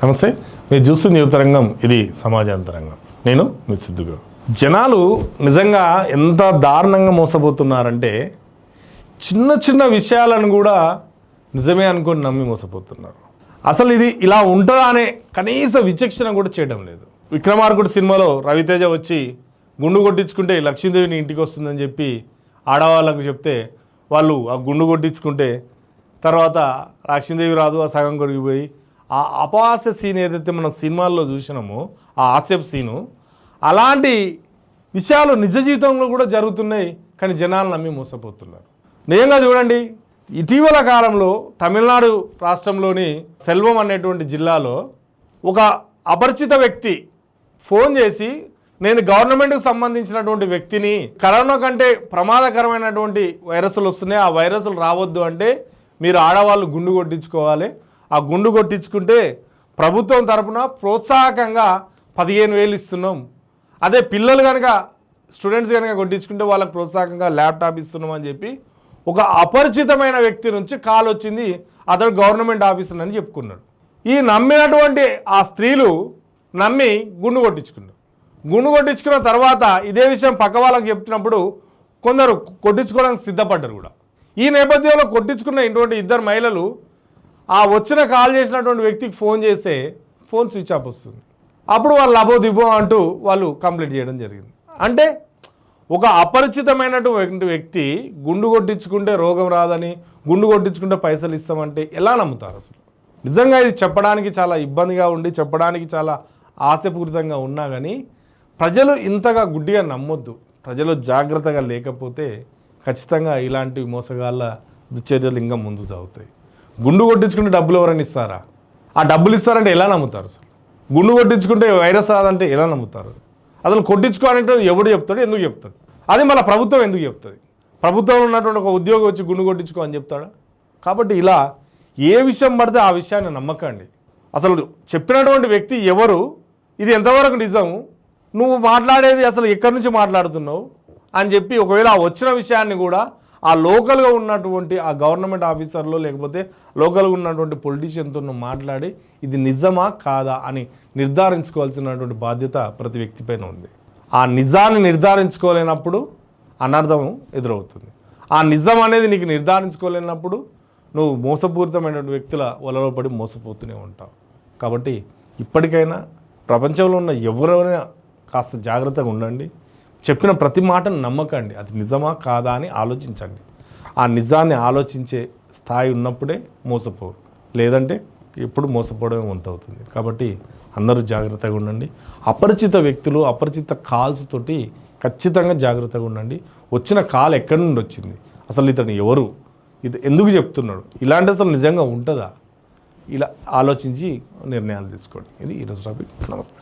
నమస్తే, మీరు చూస్తుంది యువతరంగం, ఇది సమాజాంతరంగం. నేను మీ సిద్ధుగారు. జనాలు నిజంగా ఎంత దారుణంగా మోసపోతున్నారంటే చిన్న చిన్న విషయాలను కూడా నిజమే అనుకొని నమ్మి మోసపోతున్నారు. అసలు ఇది ఇలా ఉంటుందా అనే కనీస విచక్షణ కూడా చేయడం లేదు. విక్రమార్కుడు సినిమాలో రవితేజ వచ్చి గుండు కొట్టించుకుంటే లక్ష్మీదేవిని ఇంటికి వస్తుందని చెప్పి ఆడవాళ్ళకు చెప్తే వాళ్ళు ఆ గుండు కొట్టించుకుంటే తర్వాత లక్ష్మీదేవి రాదు, ఆ సగం కొరిగిపోయి ఆ అపహాస్య సీన్ ఏదైతే మనం సినిమాల్లో చూసినామో ఆ హాస్యపు సీను, అలాంటి విషయాలు నిజ జీవితంలో కూడా జరుగుతున్నాయి. కానీ జనాలు నమ్మి మోసపోతున్నారు. నిజంగా చూడండి, ఇటీవల కాలంలో తమిళనాడు రాష్ట్రంలోని సెల్వం అనేటువంటి జిల్లాలో ఒక అపరిచిత వ్యక్తి ఫోన్ చేసి, నేను గవర్నమెంట్కి సంబంధించినటువంటి వ్యక్తిని, కరోనా కంటే ప్రమాదకరమైనటువంటి వైరస్లు వస్తున్నాయి, ఆ వైరస్లు రావద్దు అంటే మీరు ఆడవాళ్ళు గుండు కొట్టించుకోవాలి, ఆ గుండు కొట్టించుకుంటే ప్రభుత్వం తరఫున ప్రోత్సాహకంగా 15,000 ఇస్తున్నాం, అదే పిల్లలు కనుక స్టూడెంట్స్ కనుక కొట్టించుకుంటే వాళ్ళకి ప్రోత్సాహకంగా ల్యాప్టాప్ ఇస్తున్నాం అని చెప్పి ఒక అపరిచితమైన వ్యక్తి నుంచి కాల్ వచ్చింది. అతడు గవర్నమెంట్ ఆఫీసర్ అని చెప్పుకున్నాడు. ఈ నమ్మినటువంటి ఆ స్త్రీలు నమ్మి గుండు కొట్టించుకున్నారు. గుండు కొట్టించుకున్న తర్వాత ఇదే విషయం పక్క వాళ్ళకి చెప్తున్నప్పుడు కొందరు కొట్టించుకోవడానికి సిద్ధపడ్డారు కూడా. ఈ నేపథ్యంలో కొట్టించుకున్న ఇటువంటి ఇద్దరు మహిళలు ఆ వచ్చిన కాల్ చేసినటువంటి వ్యక్తికి ఫోన్ చేస్తే ఫోన్ స్విచ్ ఆఫ్ వస్తుంది. అప్పుడు వాళ్ళు లబో దిబో అంటూ వాళ్ళు కంప్లైంట్ చేయడం జరిగింది. అంటే ఒక అపరిచితమైనటువంటి వ్యక్తి గుండు కొట్టించుకుంటే రోగం రాదని, గుండు కొట్టించుకుంటే పైసలు ఇస్తామంటే ఎలా నమ్ముతారు? అసలు నిజంగా ఇది చెప్పడానికి చాలా ఇబ్బందిగా ఉండి, చెప్పడానికి చాలా ఆశపూరితంగా ఉన్నా కానీ ప్రజలు ఇంతగా గుడ్డిగా నమ్మొద్దు. ప్రజలు జాగ్రత్తగా లేకపోతే ఖచ్చితంగా ఇలాంటి మోసగాళ్ళ దుశ్చర్యలు ఇంకా ముందు సాగుతాయి. గుండు కొట్టించుకుంటే డబ్బులు ఎవరైనా ఇస్తారా? ఆ డబ్బులు ఇస్తారంటే ఎలా నమ్ముతారు? అసలు గుండు కొట్టించుకుంటే వైరస్ రాదంటే ఎలా నమ్ముతారు? అసలు కొట్టించుకోవాలంటే ఎవడు చెప్తాడు, ఎందుకు చెప్తాడు? అది మన ప్రభుత్వం ఎందుకు చెప్తుంది? ప్రభుత్వంలో ఉన్నటువంటి ఒక ఉద్యోగం వచ్చి గుండు కొట్టించుకో అని చెప్తాడా? కాబట్టి ఇలా ఏ విషయం పడితే ఆ విషయాన్ని నమ్మకండి. అసలు చెప్పినటువంటి వ్యక్తి ఎవరు, ఇది ఎంతవరకు నిజము, నువ్వు మాట్లాడేది అసలు ఎక్కడి నుంచి మాట్లాడుతున్నావు అని చెప్పి ఒకవేళ ఆ వచ్చిన విషయాన్ని కూడా ఆ లోకల్గా ఉన్నటువంటి ఆ గవర్నమెంట్ ఆఫీసర్లో లేకపోతే లోకల్గా ఉన్నటువంటి పొలిటీషియన్తో మాట్లాడి ఇది నిజమా కాదా అని నిర్ధారించుకోవాల్సినటువంటి బాధ్యత ప్రతి వ్యక్తిపైన ఉంది. ఆ నిజాన్ని నిర్ధారించుకోలేనప్పుడు అనర్థం ఎదురవుతుంది. ఆ నిజం అనేది నీకు నిర్ధారించుకోలేనప్పుడు నువ్వు మోసపూరితమైనటువంటి వ్యక్తుల వలలో పడి మోసపోతూనే ఉంటావు. కాబట్టి ఇప్పటికైనా ప్రపంచంలో ఉన్న ఎవరైనా కాస్త జాగ్రత్తగా ఉండండి. చెప్పిన ప్రతి మాటను నమ్మకండి. అది నిజమా కాదా అని ఆలోచించండి. ఆ నిజాన్ని ఆలోచించే స్థాయి ఉన్నప్పుడే మోసపోరు, లేదంటే ఎప్పుడు మోసపోవడమే వంతవుతుంది. కాబట్టి అందరూ జాగ్రత్తగా ఉండండి. అపరిచిత వ్యక్తులు, అపరిచిత కాల్స్ తోటి ఖచ్చితంగా జాగ్రత్తగా ఉండండి. వచ్చిన కాల్ ఎక్కడి నుండి వచ్చింది, అసలు ఇతను ఎవరు, ఇది ఎందుకు చెప్తున్నాడు, ఇలాంటి అసలు నిజంగా ఉంటుందా, ఇలా ఆలోచించి నిర్ణయాలు తీసుకోండి. ఇది ఈరోజు టాపిక్. నమస్తే.